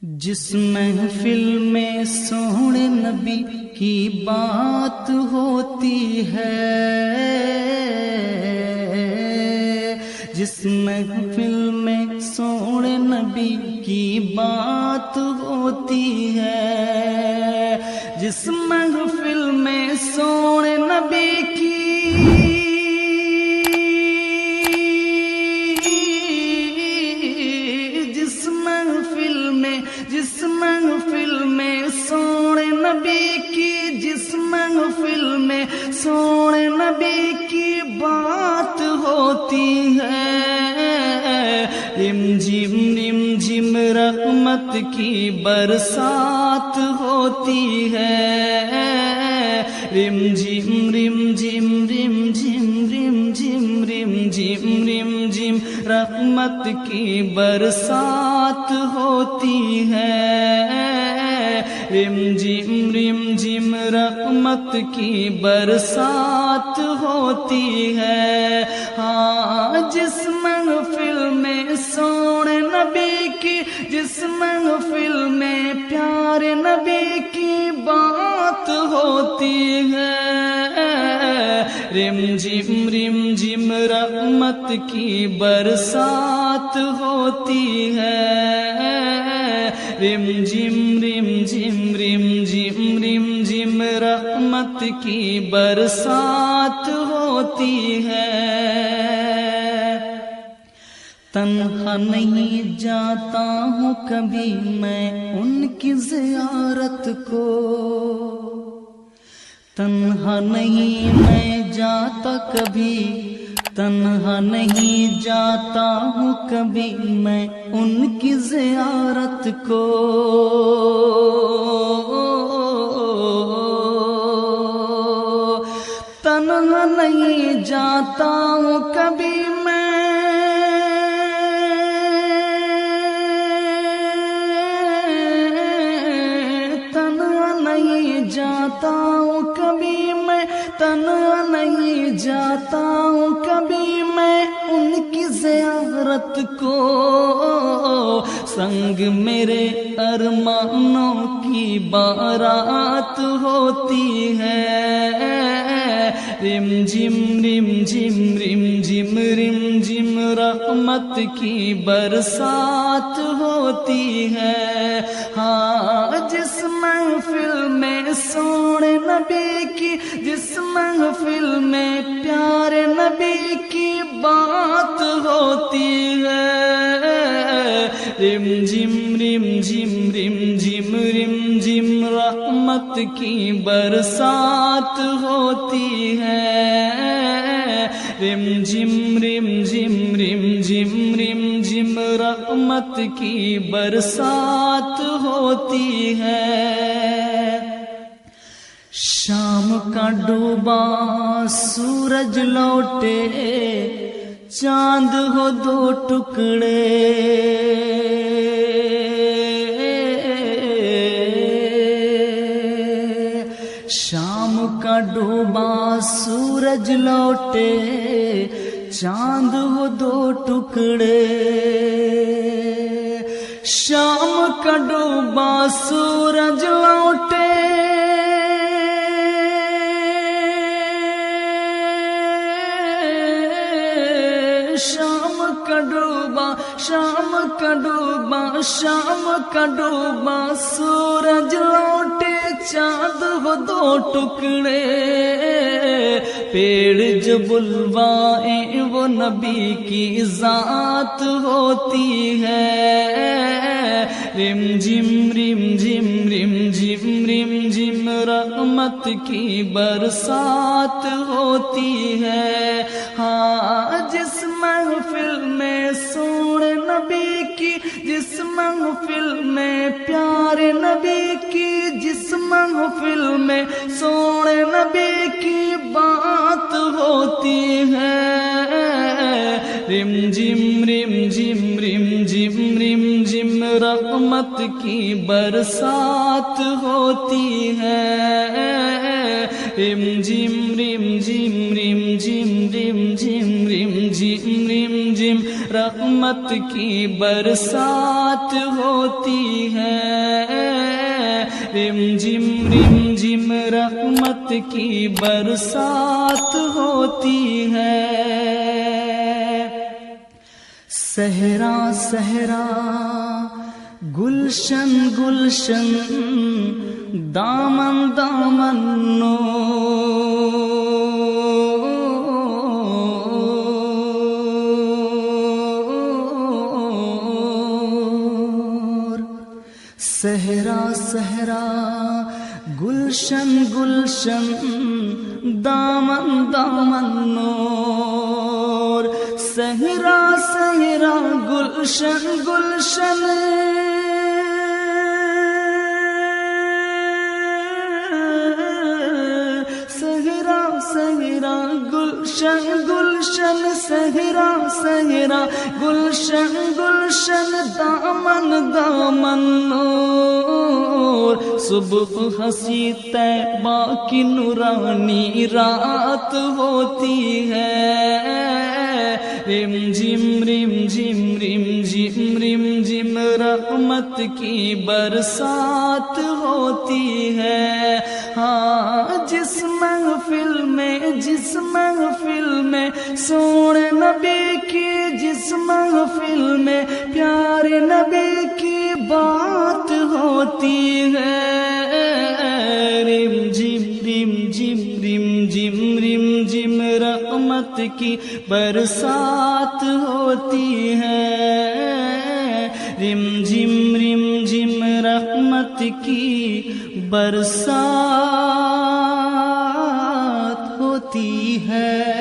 جس محفل میں سونے نبی کی بات ہوتی ہے، جس محفل میں سونے نبی کی بات ہوتی ہے، جس محفل میں سونے نبی کی جس محفل میں سونے نبی کی، جس محفل میں سونے نبی کی بات ہوتی ہے، رم جھم رحمت کی برسات ہوتی ہے، رم جھم رحمت کی برسات ہوتی ہے، رم جھم رحمت کی برسات ہوتی ہے۔ ہاں جس محفل میں سونے نبی کی، جس محفل میں پیارے نبی کی بات ہوتی ہے، رم جھم رحمت کی برسات ہوتی ہے، رم جھم رحمت کی برسات ہوتی ہے۔ تنہا نہیں جاتا ہوں کبھی میں ان کی زیارت کو، تنہا نہیں میں جاتا کبھی، تنہا نہیں جاتا ہوں کبھی میں ان کی زیارت کو، تنہا نہیں جاتا ہوں کبھی میں جاتا ہوں کبھی میں، تنہا نہیں جاتا ہوں کبھی میں ان کی زیارت کو، سنگ میرے ارمانوں کی بارات ہوتی ہے، رم جھم رحمت کی برسات ہوتی ہے۔ ہاں جس محفل میں سونے نبی کی، جس محفل میں پیارے نبی کی بات ہوتی ہے، رم جھم رحمت کی برسات ہوتی ہے، رم جھم رحمت کی برسات ہوتی ہے۔ شام کا ڈوبا سورج لوٹے، چاند ہو دو ٹکڑے، شام کا ڈوبا سورج لوٹے، چاند ہو دو ٹکڑے، شام کا ڈوبا سورج لوٹے، شام کا ڈوبا سورج لوٹے، چاند ہو دو ٹکڑے، پیڑ جو بلوائے وہ نبی کی ذات ہوتی ہے، رم جھم رحمت کی برسات ہوتی ہے۔ ہاں جس محفل میں سونے نبی کی، جس محفل میں پیارے نبی کی، جس محفل میں سونے نبی کی بات ہوتی ہے، رم جھم رحمت کی برسات ہوتی ہے، رم جھم رحمت کی برسات ہوتی ہے، رم جم رحمت کی برسات ہوتی ہے۔ صحرا صحرا گلشن گلشن دامن دامن نور، صحرا صحرا گلشن گلشن دامن دامن نور، صحرا صحرا گلشن گلشن صحرا صحرا گلشن گلشن صحرا صحرا گلشن گلشن دامن دامن نور، صبح ہنسی طیبہ کی نورانی رات ہوتی ہے، رم جم رم جم رم جم رم جم رحمت کی برسات ہوتی ہے۔ ہاں جس محفل میں سونے نبی کی، جس محفل میں پیارے نبی کی بات ہوتی ہے، رم جم رم جم رم جم رم جم رحمت کی برسات ہوتی ہے، رم جم رحمت کی برسات ہوتی ہے۔